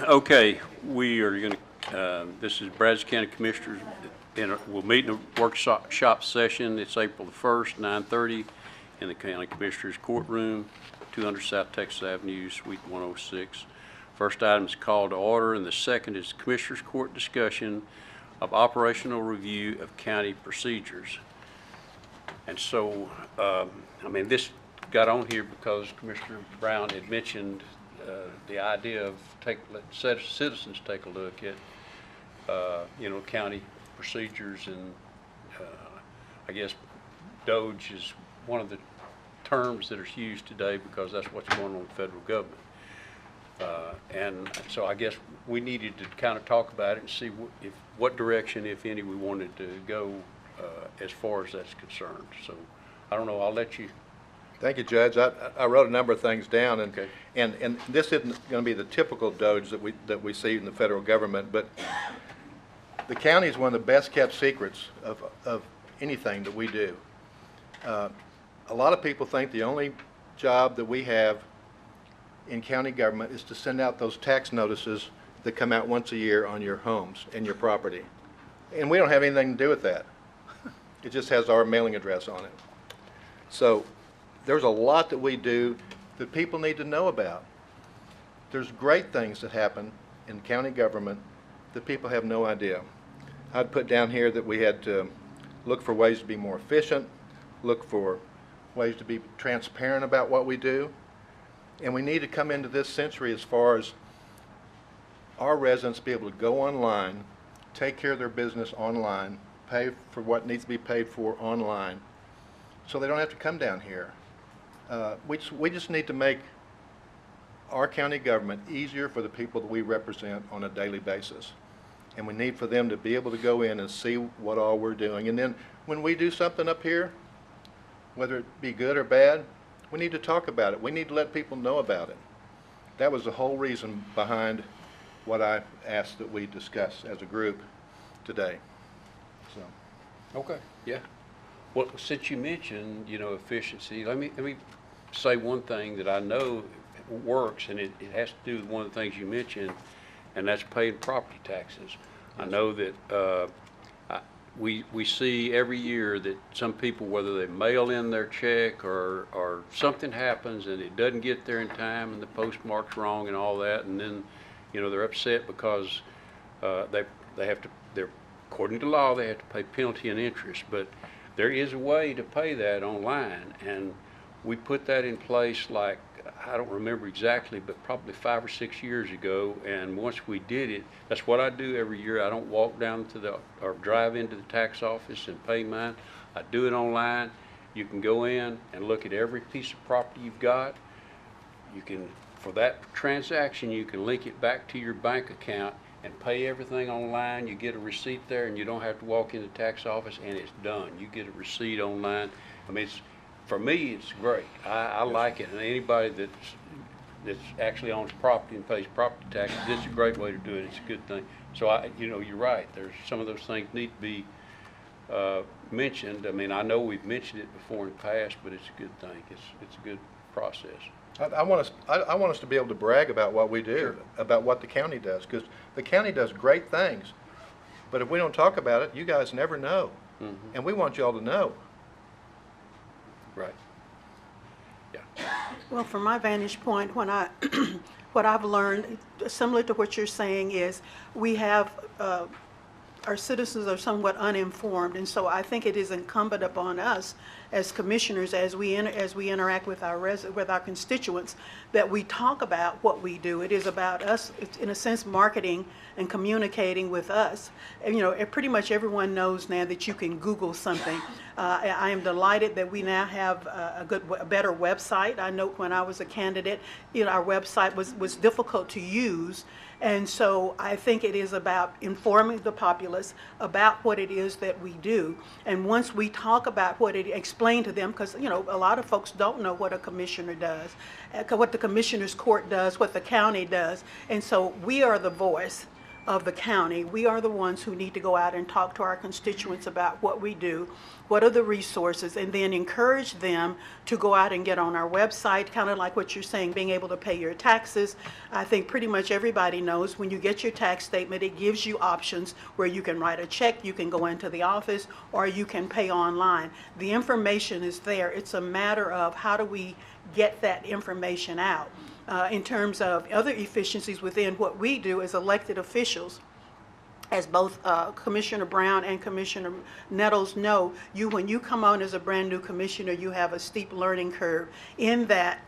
Okay, we are going to, this is Brazos County Commissioners, and we'll meet in a workshop session. It's April the 1st, 9:30, in the County Commissioners Courtroom, 200 South Texas Avenue, Suite 106. First item is called to order, and the second is Commissioners Court discussion of operational review of county procedures. And so, I mean, this got on here because Commissioner Brown had mentioned the idea of let citizens take a look at, county procedures, and I guess DOJ is one of the terms that are used today because that's what's going on in the federal government. And so I guess we needed to kind of talk about it and see what direction, if any, we wanted to go as far as that's concerned. So I don't know, I'll let you. Thank you, Judge. I wrote a number of things down, and Okay. and this isn't going to be the typical DOJ that we see in the federal government, but the county is one of the best kept secrets of anything that we do. A lot of people think the only job that we have in county government is to send out those tax notices that come out once a year on your homes and your property, and we don't have anything to do with that. It just has our mailing address on it. So there's a lot that we do that people need to know about. There's great things that happen in county government that people have no idea. I'd put down here that we had to look for ways to be more efficient, look for ways to be transparent about what we do, and we need to come into this century as far as our residents be able to go online, take care of their business online, pay for what needs to be paid for online, so they don't have to come down here. We just need to make our county government easier for the people that we represent on a daily basis. And we need for them to be able to go in and see what all we're doing. And then when we do something up here, whether it be good or bad, we need to talk about it. We need to let people know about it. That was the whole reason behind what I asked that we discuss as a group today. So. Okay. Yeah. Well, since you mentioned, efficiency, let me say one thing that I know works, and it has to do with one of the things you mentioned, and that's paying property taxes. Yes. I know that we see every year that some people, whether they mail in their check or something happens and it doesn't get there in time and the postmark's wrong and all that, and then they're upset because they have to, according to law, they have to pay penalty and interest, but there is a way to pay that online, and we put that in place, like, I don't remember exactly, but probably 5 or 6 years ago. And once we did it, that's what I do every year. I don't walk down to or drive into the tax office and pay mine. I do it online. You can go in and look at every piece of property you've got. You can, for that transaction, you can link it back to your bank account and pay everything online. You get a receipt there, and you don't have to walk in the tax office, and it's done. You get a receipt online. I mean, for me, it's great. I like it, and anybody that's actually owns property and pays property taxes, it's a great way to do it. It's a good thing. So you're right. There's some of those things need to be mentioned. I mean, I know we've mentioned it before in the past, but it's a good thing. It's a good process. I want us to be able to brag about what we do, sure, about what the county does, because the county does great things. But if we don't talk about it, you guys never know. Mm-hmm. And we want you all to know. Right. Yeah. Well, from my vantage point, what I've learned, similar to what you're saying, is we have our citizens are somewhat uninformed, and so I think it is incumbent upon us as commissioners, as we interact with our constituents, that we talk about what we do. It is about us, it's, in a sense, marketing and communicating with us. And, pretty much everyone knows now that you can Google something. I am delighted that we now have a better website. I know when I was a candidate, our website was difficult to use. And so I think it is about informing the populace about what it is that we do. And once we talk about explain to them, because a lot of folks don't know what a commissioner does, what the commissioner's court does, what the county does. And so we are the voice of the county, we are the ones who need to go out and talk to our constituents about what we do, what are the resources, and then encourage them to go out and get on our website, kind of like what you're saying, being able to pay your taxes. I think pretty much everybody knows when you get your tax statement, it gives you options where you can write a check, you can go into the office, or you can pay online. The information is there. It's a matter of how do we get that information out. In terms of other efficiencies within what we do as elected officials, as both Commissioner Brown and Commissioner Nettles know, when you come on as a brand new commissioner, you have a steep learning curve in that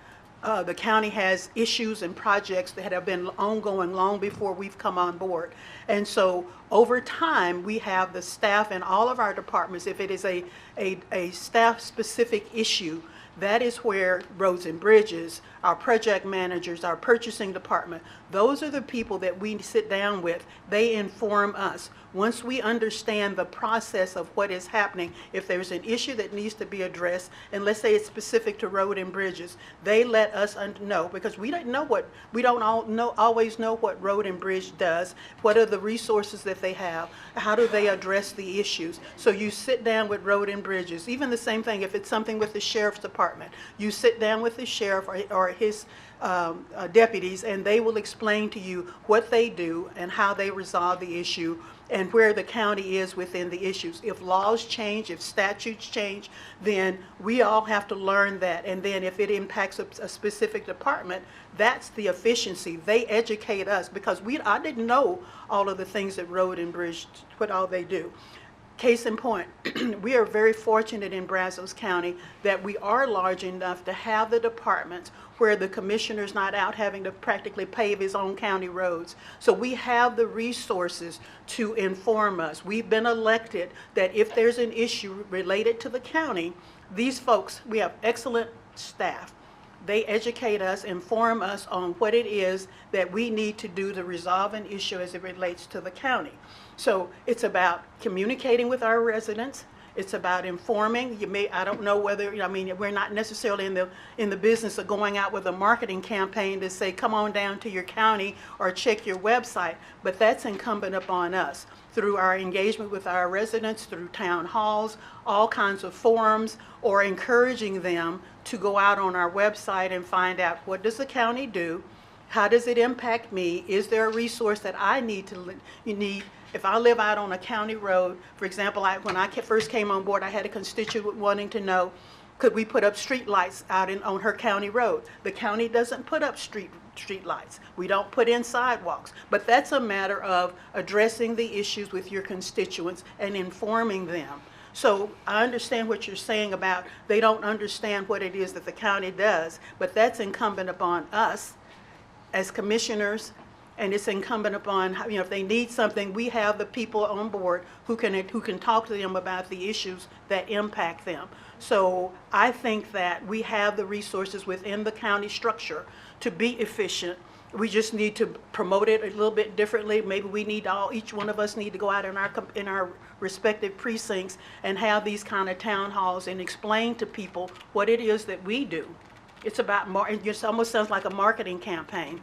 the county has issues and projects that have been ongoing long before we've come on board. And so over time, we have the staff in all of our departments. If it is a staff-specific issue, that is where roads and bridges, our project managers, our purchasing department, those are the people that we sit down with. They inform us. Once we understand the process of what is happening, if there's an issue that needs to be addressed, and let's say it's specific to road and bridges, they let us know, because we don't always know what road and bridge does, what are the resources that they have, how do they address the issues. So you sit down with road and bridges. Even the same thing if it's something with the sheriff's department. You sit down with the sheriff or his deputies, and they will explain to you what they do and how they resolve the issue and where the county is within the issues. If laws change, if statutes change, then we all have to learn that. And then if it impacts a specific department, that's the efficiency. They educate us, because I didn't know all of the things that road and bridge, what all they do. Case in point, we are very fortunate in Brazos County that we are large enough to have the departments where the commissioner's not out having to practically pave his own county roads. So we have the resources to inform us. We've been elected that if there's an issue related to the county, these folks, we have excellent staff. They educate us, inform us on what it is that we need to do to resolve an issue as it relates to the county. So it's about communicating with our residents. It's about informing. I don't know whether, we're not necessarily in the business of going out with a marketing campaign to say, come on down to your county or check your website, but that's incumbent upon us through our engagement with our residents, through town halls, all kinds of forums, or encouraging them to go out on our website and find out, what does the county do? How does it impact me? Is there a resource that I need if I live out on a county road? For example, when I first came on board, I had a constituent wanting to know, could we put up street lights out on her county road? The county doesn't put up street lights. We don't put in sidewalks. But that's a matter of addressing the issues with your constituents and informing them. So I understand what you're saying about they don't understand what it is that the county does, but that's incumbent upon us as commissioners. And it's incumbent upon, if they need something, we have the people on board who can talk to them about the issues that impact them. So I think that we have the resources within the county structure to be efficient. We just need to promote it a little bit differently. Maybe each one of us need to go out in our respective precincts and have these kind of town halls and explain to people what it is that we do. It's about it almost sounds like a marketing campaign.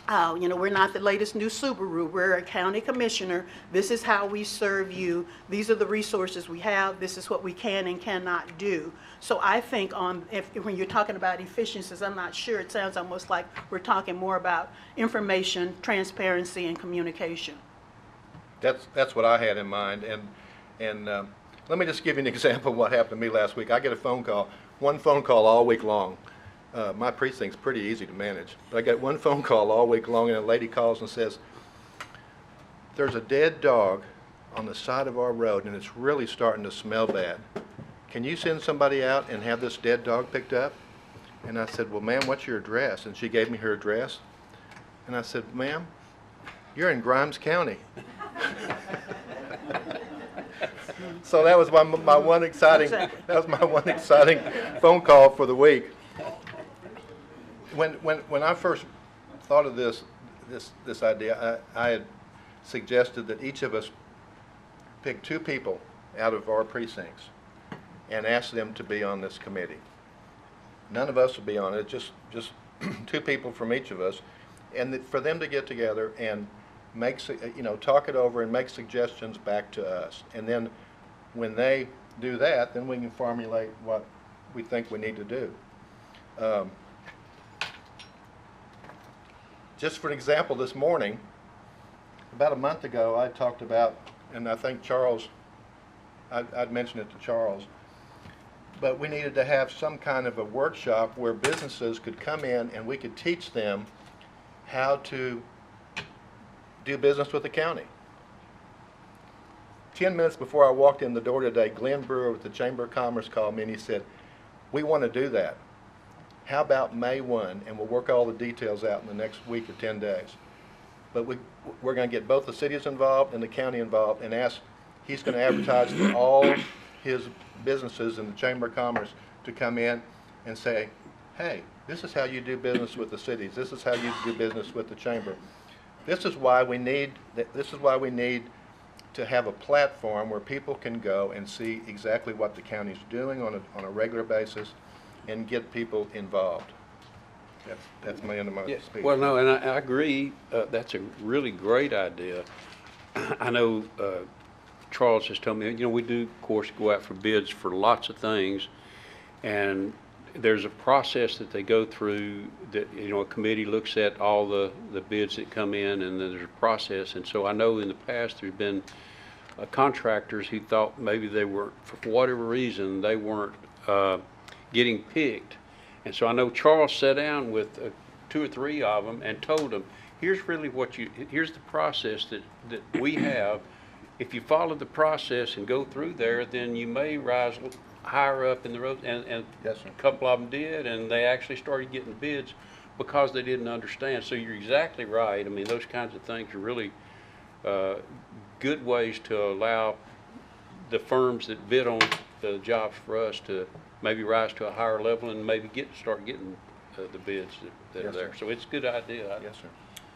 We're not the latest new Subaru. We're a county commissioner. This is how we serve you. These are the resources we have. This is what we can and cannot do. So I think when you're talking about efficiencies, I'm not sure. It sounds almost like we're talking more about information, transparency, and communication. That's what I had in mind. And let me just give you an example of what happened to me last week. I get one phone call all week long. My precinct's pretty easy to manage. But I got one phone call all week long, and a lady calls and says, there's a dead dog on the side of our road, and it's really starting to smell bad. Can you send somebody out and have this dead dog picked up? And I said, well, ma'am, what's your address? And she gave me her address. And I said, ma'am, you're in Grimes County. So that was my one exciting phone call for the week. When I first thought of this idea, I had suggested that each of us pick 2 people out of our precincts and ask them to be on this committee. None of us will be on it, just 2 people from each of us, and for them to get together and talk it over and make suggestions back to us. And then when they do that, then we can formulate what we think we need to do. Just for an example, this morning, about a month ago, I talked about, and I think Charles, I'd mentioned it to Charles, but we needed to have some kind of a workshop where businesses could come in and we could teach them how to do business with the county. 10 minutes before I walked in the door today, Glenn Brewer with the Chamber of Commerce called me and he said, "We want to do that. How about May 1, and we'll work all the details out in the next week or 10 days. But we're going to get both the cities involved and the county involved and he's going to advertise to all his businesses in the Chamber of Commerce to come in and say, hey, this is how you do business with the cities. This is how you do business with the Chamber. This is why we need to have a platform where people can go and see exactly what the county's doing on a regular basis and get people involved." That's my end of my speech. Well, no, and I agree. That's a really great idea. I know Charles has told me, we do, of course, go out for bids for lots of things, and there's a process that they go through that, a committee looks at all the bids that come in, and then there's a process. And so I know in the past there's been contractors who thought maybe they were, for whatever reason, they weren't getting picked. And so I know Charles sat down with 2 or 3 of them and told them, here's really here's the process that we have. If you follow the process and go through there, then you may rise higher up in the road. And Yes, sir. a couple of them did, and they actually started getting bids because they didn't understand. So you're exactly right. I mean, those kinds of things are really good ways to allow the firms that bid on the jobs for us to maybe rise to a higher level and maybe start getting the bids that are Yes, there. sir. So it's a good idea. Yes, sir.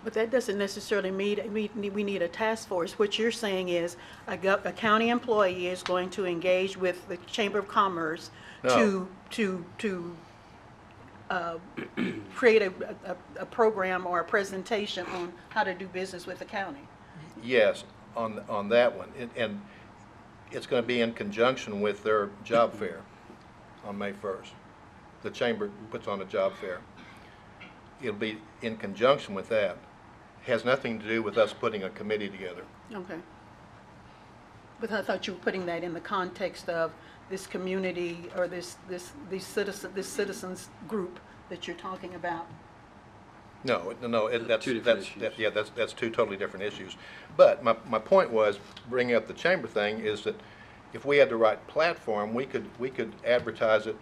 But that doesn't necessarily mean we need a task force. What you're saying is a county employee is going to engage with the Chamber of Commerce No. to create a program or a presentation on how to do business with the county. Yes, on that one. And it's going to be in conjunction with their job fair on May 1st. The Chamber puts on a job fair. It'll be in conjunction with that. Has nothing to do with us putting a committee together. Okay. But I thought you were putting that in the context of this community or this citizens group that you're talking about. No, that's Two different issues. that's 2 totally different issues. But my point was, bringing up the chamber thing, is that if we had the right platform, we could advertise it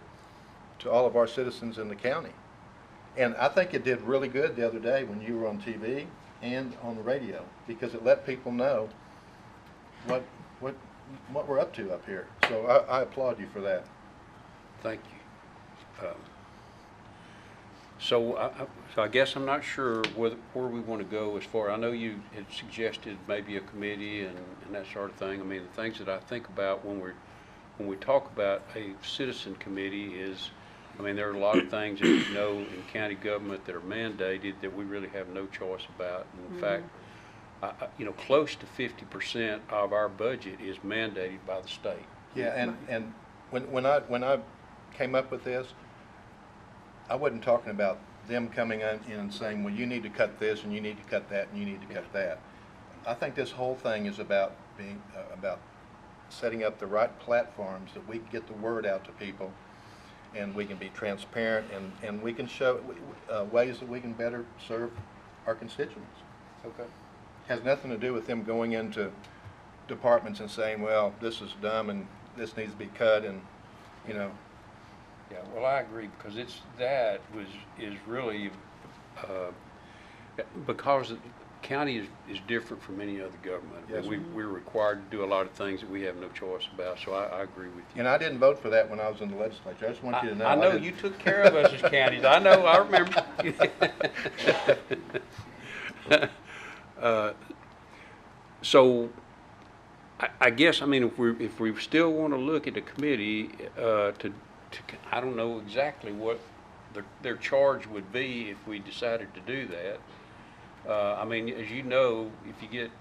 to all of our citizens in the county. And I think it did really good the other day when you were on TV and on the radio, because it let people know what we're up to up here. So I applaud you for that. Thank you. So I guess I'm not sure where we want to go as far. I know you had suggested maybe a committee and that sort of thing. I mean, the things that I think about when we talk about a citizen committee is, I mean, there are a lot of things that in county government that are mandated that we really have no choice about. And in fact, close to 50% of our budget is mandated by the state. Yeah, and when I came up with this, I wasn't talking about them coming in and saying, well, you need to cut this, and you need to cut that, and you need to cut that. I think this whole thing is about being about setting up the right platforms that we can get the word out to people, and we can be transparent, and we can show ways that we can better serve our constituents. Okay. Has nothing to do with them going into departments and saying, well, this is dumb and this needs to be cut, and Yeah, well, I agree, because is really because the county is different from any other government. Yes. We're required to do a lot of things that we have no choice about. So I agree with you. And I didn't vote for that when I was in the legislature. I just want you to know. I know you took care of us as counties. I know. I remember. So I guess, I mean, if we still want to look at a committee I don't know exactly what their charge would be if we decided to do that. I mean, as you know, if you get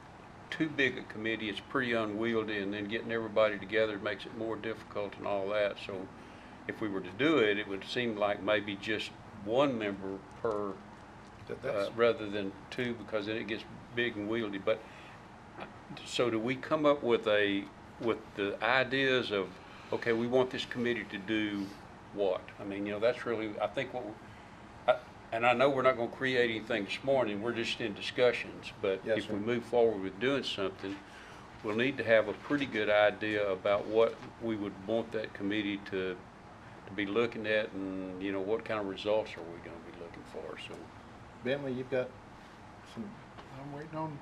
too big a committee, it's pretty unwieldy, and then getting everybody together makes it more difficult and all that. So if we were to do it, it would seem like maybe just one member per, rather than two, because then it gets big and wieldy. But, so do we come up with the ideas of, okay, we want this committee to do what? I mean, that's really, I think and I know we're not going to create anything this morning, we're just in discussions, but Yes, if sir. we move forward with doing something, we'll need to have a pretty good idea about what we would want that committee to be looking at, and, what kind of results are we going to be looking for, so. Bentley, you've got some, I'm waiting on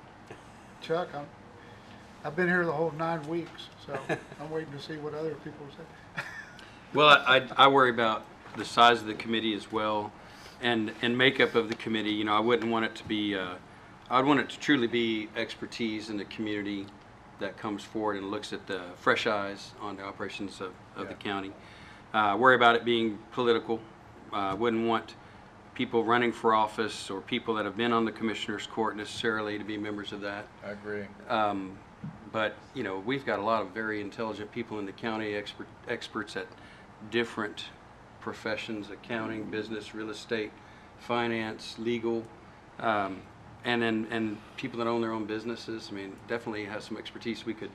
Chuck. I've been here the whole 9 weeks, so I'm waiting to see what other people say. Well, I worry about the size of the committee as well, and makeup of the committee. I wouldn't want it to be, I'd want it to truly be expertise in the community that comes forward and looks at the fresh eyes on the operations of the county. Worry about it being political. Wouldn't want people running for office or people that have been on the commissioner's court necessarily to be members of that. I agree. But, we've got a lot of very intelligent people in the county, experts at different professions: accounting, business, real estate, finance, legal, and people that own their own businesses. I mean, definitely has some expertise we could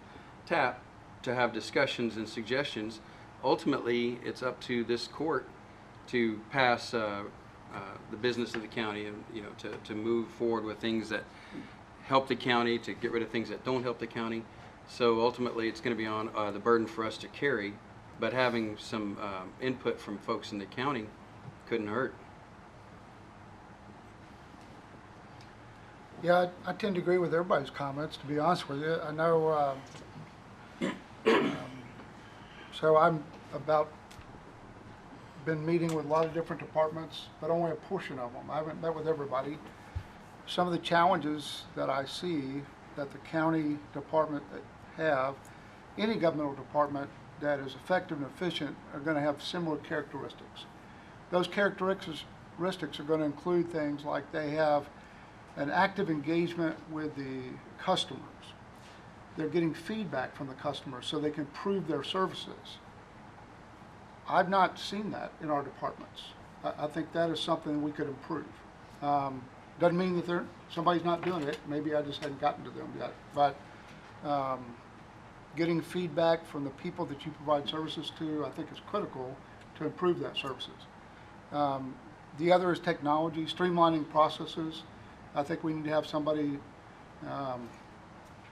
tap to have discussions and suggestions. Ultimately, it's up to this court to pass the business of the county, and to move forward with things that help the county, to get rid of things that don't help the county. So ultimately, it's going to be on the burden for us to carry, but having some input from folks in the county couldn't hurt. Yeah, I tend to agree with everybody's comments, to be honest with you. I know, so been meeting with a lot of different departments, but only a portion of them. I haven't met with everybody. Some of the challenges that I see that the county department have, any governmental department that is effective and efficient, are going to have similar characteristics. Those characteristics are going to include things like they have an active engagement with the customers. They're getting feedback from the customers so they can improve their services. I've not seen that in our departments. I think that is something we could improve. Doesn't mean that somebody's not doing it. Maybe I just hadn't gotten to them yet. But getting feedback from the people that you provide services to, I think, is critical to improve that services. The other is technology, streamlining processes. I think we need to have somebody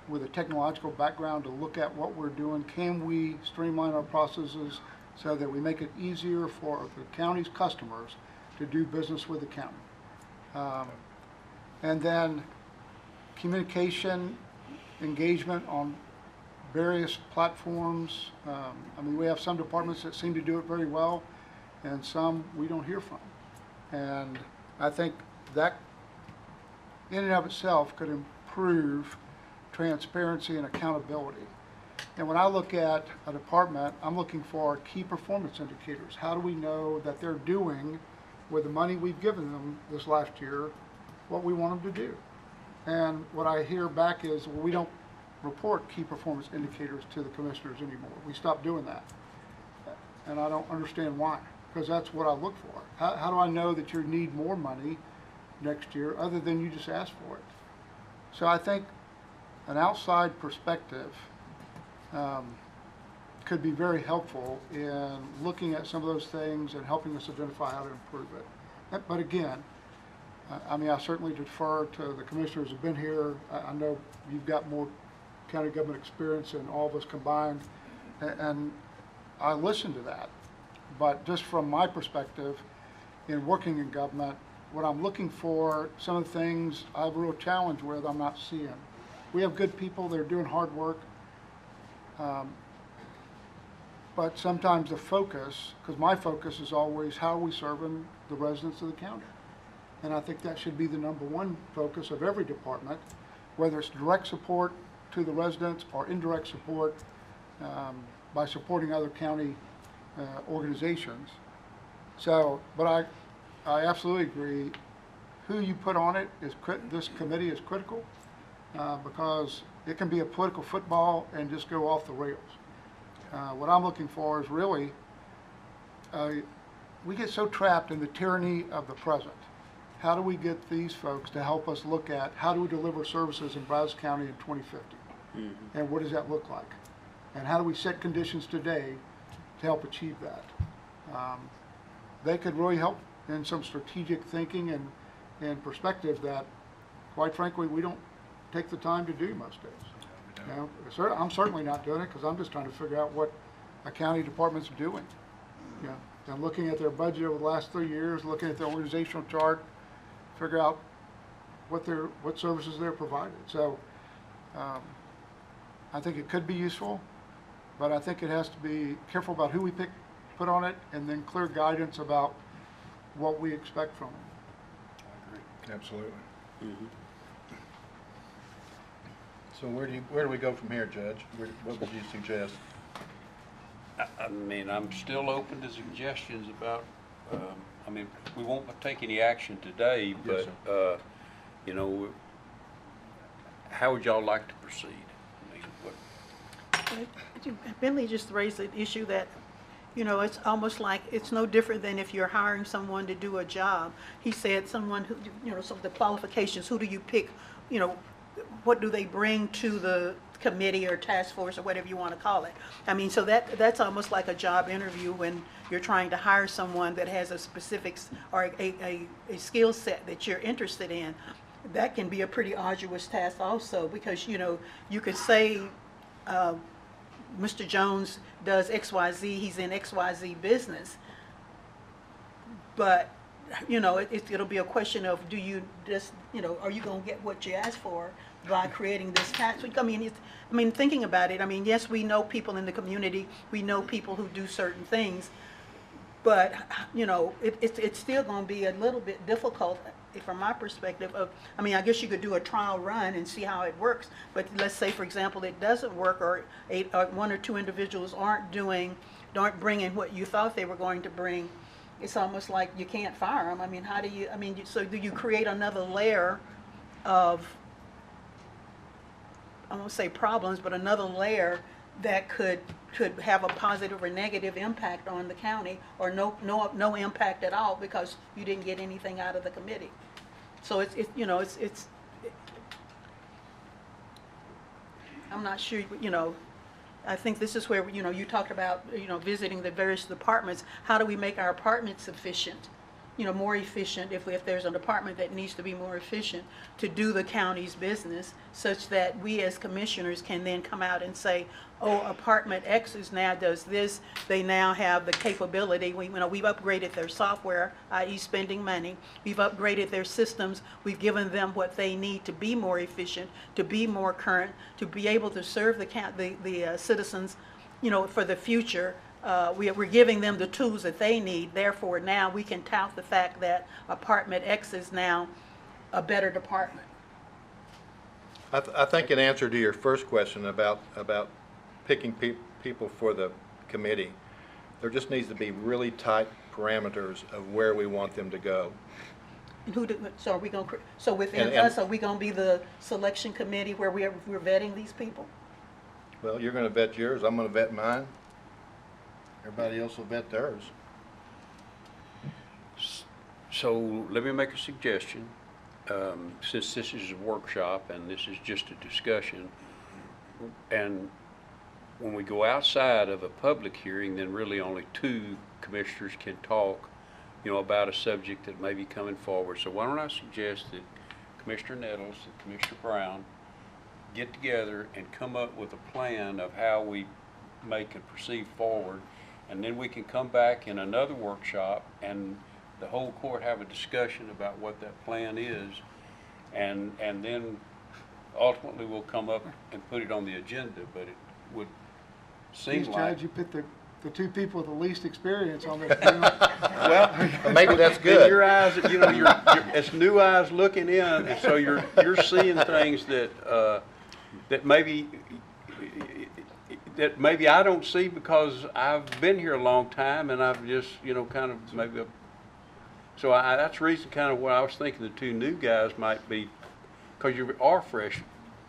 with a technological background to look at what we're doing. Can we streamline our processes so that we make it easier for the county's customers to do business with the county? And then communication, engagement on various platforms. I mean, we have some departments that seem to do it very well, and some we don't hear from. And I think that in and of itself could improve transparency and accountability. And when I look at a department, I'm looking for key performance indicators. How do we know that they're doing with the money we've given them this last year what we want them to do? And what I hear back is, well, we don't report key performance indicators to the commissioners anymore. We stopped doing that. And I don't understand why, because that's what I look for. How do I know that you need more money next year other than you just asked for it? So I think an outside perspective could be very helpful in looking at some of those things and helping us identify how to improve it. But again, I mean, I certainly defer to the commissioners who've been here. I know you've got more county government experience than all of us combined, and I listen to that. But just from my perspective, in working in government, what I'm looking for, some of the things I have a real challenge with, I'm not seeing. We have good people that are doing hard work, but sometimes the focus, because my focus is always how are we serving the residents of the county? And I think that should be the #1 focus of every department, whether it's direct support to the residents or indirect support by supporting other county organizations. So, but I absolutely agree. who you put on it is, this committee is critical, because it can be a political football and just go off the rails. What I'm looking for is really, we get so trapped in the tyranny of the present. How do we get these folks to help us look at how do we deliver services in Brazos County in 2050? And what does that look like? And how do we set conditions today to help achieve that? They could really help in some strategic thinking and perspective that, quite frankly, we don't take the time to do most days. You know, I'm certainly not doing it because I'm just trying to figure out what a county department's doing. You know, and looking at their budget over the last 3 years, looking at their organizational chart, figure out what services they're provided. So I think it could be useful, but I think it has to be careful about who we put on it, and then clear guidance about what we expect from them. Absolutely. So where do we go from here, Judge? What would you suggest? I mean, I'm still open to suggestions about, I mean, we won't take any action today, Yes, but, you know, how would y'all like to proceed? I mean, what? Bentley just raised an issue that, you know, it's almost like it's no different than if you're hiring someone to do a job. He said someone who, you know, so the qualifications, who do you pick, you know, what do they bring to the committee or task force or whatever you want to call it. I mean, so that's almost like a job interview when you're trying to hire someone that has a specific or a skill set that you're interested in. That can be a pretty arduous task also, because, you know, you could say, Mr. Jones does XYZ, he's in XYZ business, but, you know, it'll be a question of, do you just, you know, are you going to get what you ask for by creating this tax? I mean, thinking about it, I mean, yes, we know people in the community, we know people who do certain things, but, you know, it's still going to be a little bit difficult from my perspective of, I mean, I guess you could do a trial run and see how it works, but let's say, for example, it doesn't work, or one or two individuals aren't bringing what you thought they were going to bring. It's almost like you can't fire them. I mean, how do you, I mean, so do you create another layer of, I won't say problems, but another layer that could have a positive or negative impact on the county, or no impact at all because you didn't get anything out of the committee. So I'm not sure, you know, I think this is where, you know, you talked about, you know, visiting the various departments. How do we make our departments efficient? You know, more efficient, if there's a department that needs to be more efficient to do the county's business, such that we as commissioners can then come out and say, oh, Department X is now does this, they now have the capability, we've upgraded their software, i.e. spending money, we've upgraded their systems, we've given them what they need to be more efficient, to be more current, to be able to serve the citizens, you know, for the future. We're giving them the tools that they need. Therefore, now we can tout the fact that Department X is now a better department. I think in answer to your first question about picking people for the committee, there just needs to be really tight parameters of where we want them to go. And so are we going to? So within And us, are we going to be the selection committee where we're vetting these people? Well, you're going to vet yours. I'm going to vet mine. Everybody else will vet theirs. So let me make a suggestion. Since this is a workshop and this is just a discussion, and when we go outside of a public hearing, then really only two commissioners can talk, you know, about a subject that may be coming forward. So why don't I suggest that Commissioner Nettles and Commissioner Brown get together and come up with a plan of how we make and proceed forward, and then we can come back in another workshop and the whole court have a discussion about what that plan is, and then ultimately we'll come up and put it on the agenda. But it would seem Please, like, Judge, you put the two people with the least experience on this panel. well, Maybe that's in good. your eyes, you know, you're it's new eyes looking in, and so you're seeing things that that maybe I don't see because I've been here a long time and I've just, you know, kind of maybe So that's the reason kind of what I was thinking the two new guys might be, because you are fresh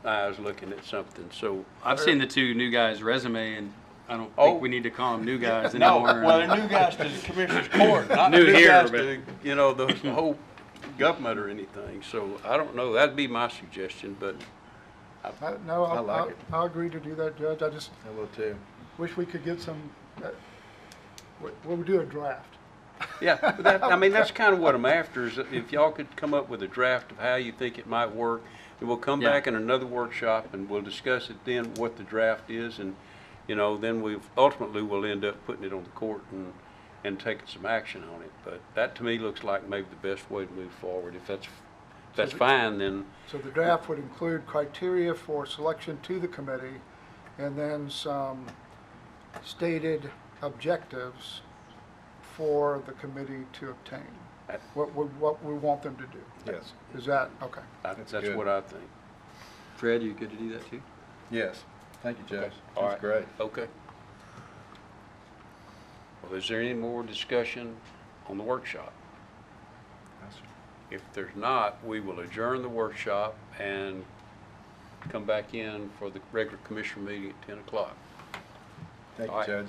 eyes looking at something, so. I've seen the two new guys' resume, and I don't Oh. think we need to call them new guys No, anymore. well, they're new guys to the commissioner's court, not New new here, guys but- to, you know, the whole government or anything. So I don't know, that'd be my suggestion, but No, I like it. I'll agree to do that, Judge. I just I will too. wish we could get some, we'll do a draft. yeah, but that, I mean, that's kind of what I'm after, is that if y'all could come up with a draft of how you think it might work, and we'll come Yeah. back in another workshop and we'll discuss it then, what the draft is, and, you know, then ultimately we'll end up putting it on the court and taking some action on it. But that to me looks like maybe the best way to move forward. If that's fine, then, So the draft would include criteria for selection to the committee and then some stated objectives for the committee to obtain. That- What we want them to do. Yes. Is that, okay. that's good. what I think. Fred, you good to do that too? Yes. Thank you, Judge. Okay. All That's right. great. Okay. Well, is there any more discussion on the workshop? If there's not, we will adjourn the workshop and come back in for the regular commissioner meeting at 10 o'clock. Thank All you, right. Judge.